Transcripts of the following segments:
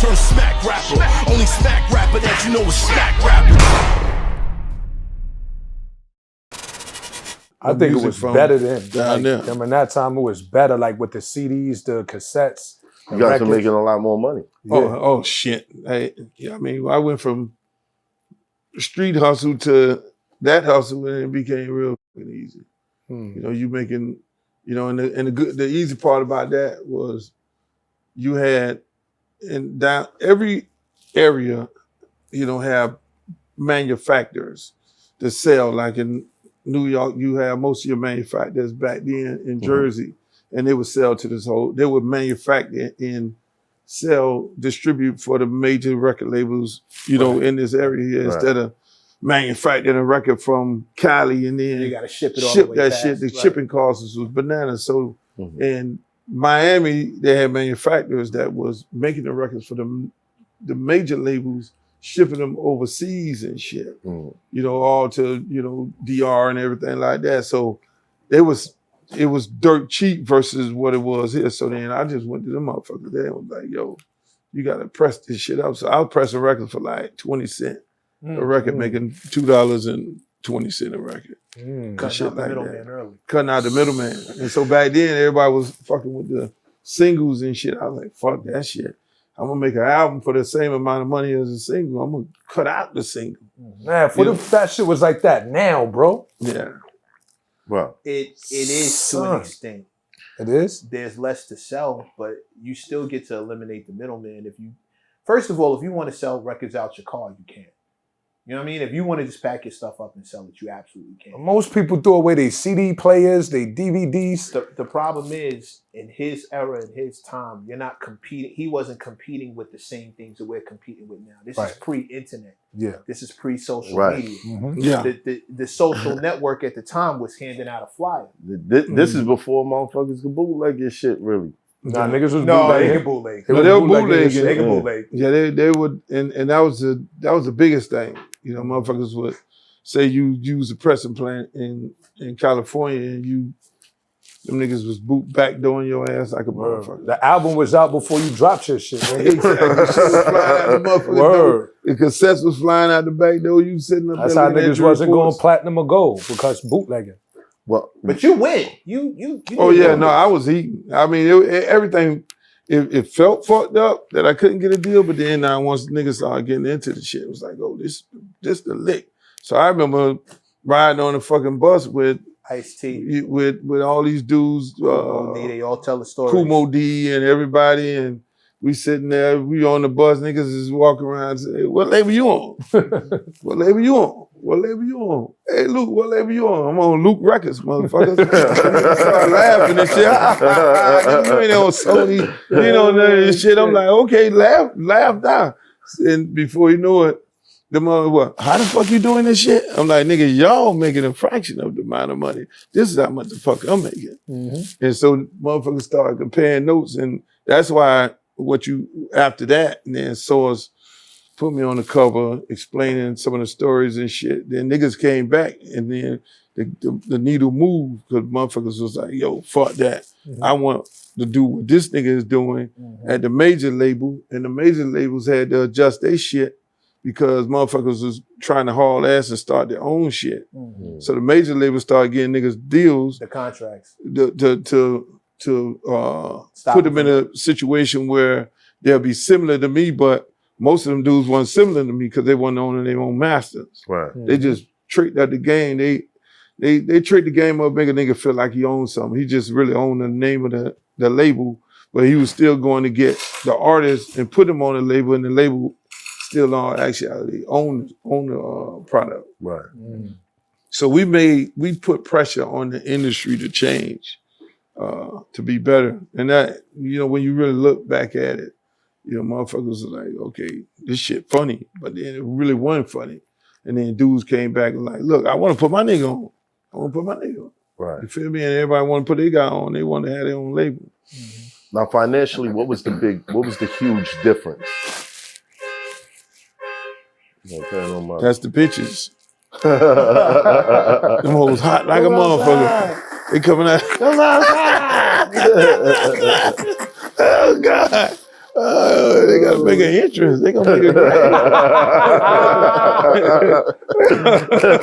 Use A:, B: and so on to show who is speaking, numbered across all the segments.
A: turned smack rapper. Only smack rapper that you know is smack rapper.
B: I think it was better then. Like, in that time, it was better, like with the CDs, the cassettes.
C: You guys are making a lot more money.
D: Yeah. Oh shit. I mean, I went from street hustle to that hustle and it became real easy. You know, you making, you know, and the easy part about that was you had in down every area, you know, have manufacturers that sell. Like in New York, you have most of your manufacturers back then in Jersey, and they would sell to this whole, they would manufacture and sell, distribute for the major record labels, you know, in this area here, instead of manufacturing a record from Cali and then
E: you gotta ship it all
D: ship
E: the way
D: that
E: fast,
D: shit. The shipping costs was bananas. So in Miami, they had manufacturers that was making the records for the major labels, shipping them overseas and shit. You know, all to, you know, DR and everything like that. So it was dirt cheap versus what it was here. So then I just went to them motherfuckers there and was like, yo, you gotta press this shit up. So I was pressing records for like 20 cents. A record making $2.20 a record.
E: Cutting out the middleman early.
D: Cutting out the middleman. And so back then, everybody was fucking with the singles and shit. I was like, fuck that shit. I'm gonna make an album for the same amount of money as a single. I'm gonna cut out the single.
B: Man, what if that shit was like that now, bro?
D: Yeah.
C: Well,
E: it is to an extent.
B: It is?
E: There's less to sell, but you still get to eliminate the middleman. First of all, if you want to sell records out your car, you can. You know what I mean? If you want to just pack your stuff up and sell it, you absolutely can.
B: Most people throw away their CD players, their DVDs.
E: The problem is, in his era, in his time, you're not competing. He wasn't competing with the same things that we're competing with now. This is pre-internet.
B: Yeah.
E: This is pre-social media.
D: Yeah.
E: The social network at the time was handing out a flyer.
C: This is before motherfuckers could bootleg your shit, really.
B: Nah, niggas was
E: bootlegging.
D: They were bootlegging.
E: They could bootleg.
D: Yeah, they would, and that was the biggest thing. You know, motherfuckers would say you use a pressing plant in California and them niggas was backdooring your ass like a motherfucker.
B: The album was out before you dropped your shit. Man.
D: Exactly. Shit was flying out the motherfucking door. The cassettes was flying out the back door. You sitting up
B: That's
D: there.
B: how niggas wasn't going platinum or gold, because bootlegging.
C: Well,
E: but you win. You
D: oh yeah, no, I was eating. I mean, everything. It felt fucked up that I couldn't get a deal, but then once niggas started getting into the shit, it was like, oh, this the lick. So I remember riding on the fucking bus with
E: Ice-T,
D: with all these dudes.
E: they all tell the story.
D: Kumo D and everybody, and we sitting there. We on the bus. Niggas is walking around and say, "What label you on? What label you on? What label you on? Hey Luke, what label you on? I'm on Luke Records, motherfuckers." Start laughing and shit. You ain't on Sony. You know none of this shit. I'm like, okay, laugh down. And before you know it, the mother, what? How the fuck you doing this shit? I'm like, nigga, y'all making a fraction of the amount of money. This is how much the fuck I'm making. And so motherfuckers started comparing notes, and that's why after that, and then Source put me on the cover explaining some of the stories and shit. Then niggas came back, and then the needle moved, because motherfuckers was like, yo, fuck that. I want to do what this nigga is doing at the major label, and the major labels had to adjust their shit because motherfuckers was trying to haul ass and start their own shit. So the major labels started getting niggas deals.
E: The contracts.
D: To put them in a situation where they'll be similar to me, but most of them dudes weren't similar to me because they weren't owning their own masters.
C: Right.
D: They just tricked out the game. They tricked the game up, make a nigga feel like he owned something. He just really owned the name of the label, but he was still going to get the artist and put him on the label, and the label still actually own the product.
C: Right.
D: So we put pressure on the industry to change. To be better. And that, you know, when you really look back at it, you know, motherfuckers are like, okay, this shit funny, but then it really wasn't funny. And then dudes came back and like, look, I want to put my nigga on. I want to put my nigga on.
C: Right.
D: You feel me? And everybody want to put their guy on. They want to have their own label.
C: Now, financially, what was the huge difference?
D: That's the bitches. Them hoes hot like a motherfucker. They coming out. Oh God. They gotta make an entrance. They gonna make a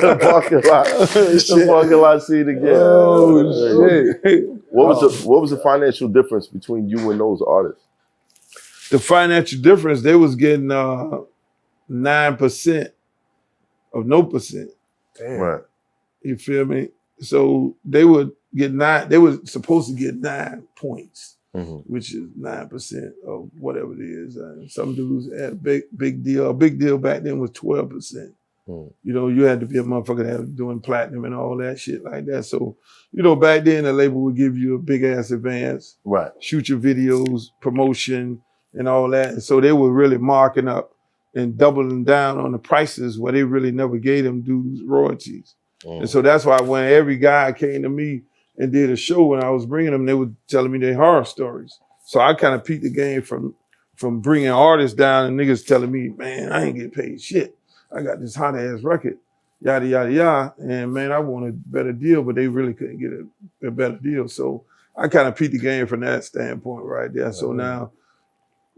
C: The parking lot. The parking lot seat again.
B: Oh shit!
C: What was the financial difference between you and those artists?
D: The financial difference, they was getting 9% of no percent.
B: Damn.
C: Right.
D: You feel me? So they would get 9. They were supposed to get 9 points, which is 9% of whatever it is. Some dudes had a big deal. A big deal back then was 12%. You know, you had to be a motherfucker that was doing platinum and all that shit like that. So, you know, back then the label would give you a big ass advance,
C: Right.
D: shoot your videos, promotion, and all that. And so they were really marking up and doubling down on the prices where they really never gave them dudes royalties. And so that's why when every guy came to me and did a show, when I was bringing them, they were telling me their horror stories. So I kind of peaked the game from bringing artists down and niggas telling me, man, I ain't getting paid shit. I got this hot ass record, yada, yada, yada. And man, I want a better deal, but they really couldn't get a better deal. So I kind of peaked the game from that standpoint right there. So now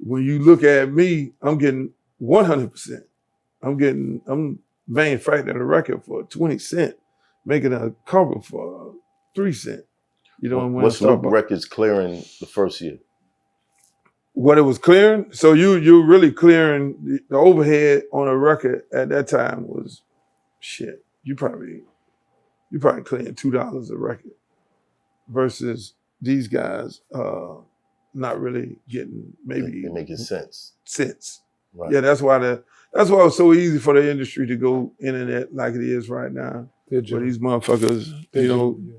D: when you look at me, I'm getting 100%. I'm manufacturing a record for 20 cents, making a cover for 3 cents. You know,
C: what's Luke Records clearing the first year?
D: What it was clearing? So you're really clearing the overhead on a record at that time was shit. You probably clearing $2 a record versus these guys not really getting maybe
C: making sense.
D: Right. Yeah, that's why it was so easy for the industry to go internet like it is right now. Where these motherfuckers,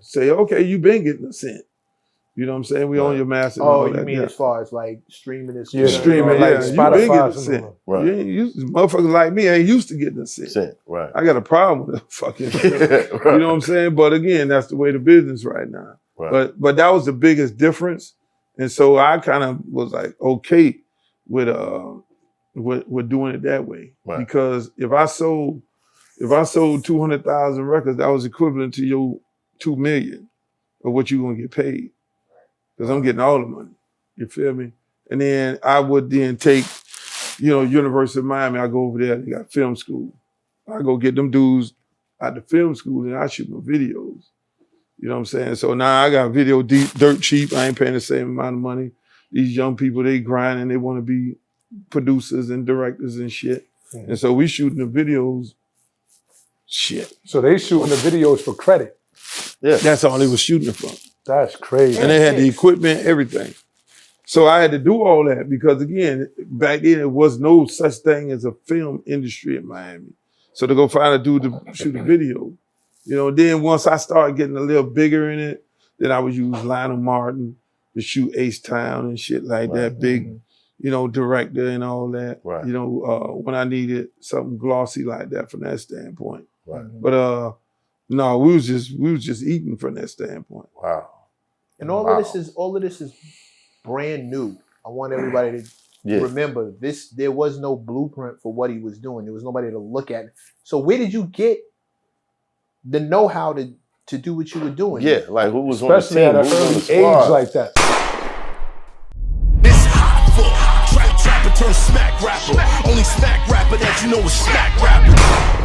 D: say, okay, you been getting a cent. You know what I'm saying? We own your master.
E: Oh, you mean as far as like streaming this?
D: Yeah, streaming, like Spotify. You been getting a cent.
C: Right.
D: You ain't used, motherfuckers like me ain't used to getting a cent.
C: Right.
D: I got a problem with that fucking shit.
C: Right.
D: You know what I'm saying? But again, that's the way the business right now.
C: Right.
D: But that was the biggest difference. And so I kind of was like, okay with doing it that way.
C: Right.
D: Because if I sold 200,000 records, that was equivalent to your 2 million of what you're gonna get paid. Because I'm getting all the money. You feel me? And then I would then take, University of Miami, I go over there, they got film school. I go get them dudes at the film school and I shoot my videos. You know what I'm saying? So now I got video dirt cheap. I ain't paying the same amount of money. These young people, they grinding, they want to be producers and directors and shit. Mm-hmm. And so we shooting the videos, shit.
B: So they shooting the videos for credit.
D: Yeah. That's all they was shooting it for.
B: That's crazy.
D: And they had the equipment, everything. So I had to do all that because again, back then it was no such thing as a film industry in Miami. So to go find a dude to shoot a video. Then once I started getting a little bigger in it, then I would use Lionel Martin to shoot Ace Town and shit like that, big, director and all that.
C: Right.
D: When I needed something glossy like that from that standpoint.
C: Right.
D: But no, we was just eating from that standpoint.
C: Wow.
E: And all of this is brand new. I want everybody to remember this. There was no blueprint for what he was doing. There was nobody to look at. So where did you get the know-how to do what you were doing?
C: Yeah, like who was
B: especially
C: on the
B: at
C: team?
B: an
C: Who
B: early
C: was on the
B: age
C: squad?
B: like that.
A: It's hot for trapper turn smack rapper. Only smack rapper that you know is smack rapper.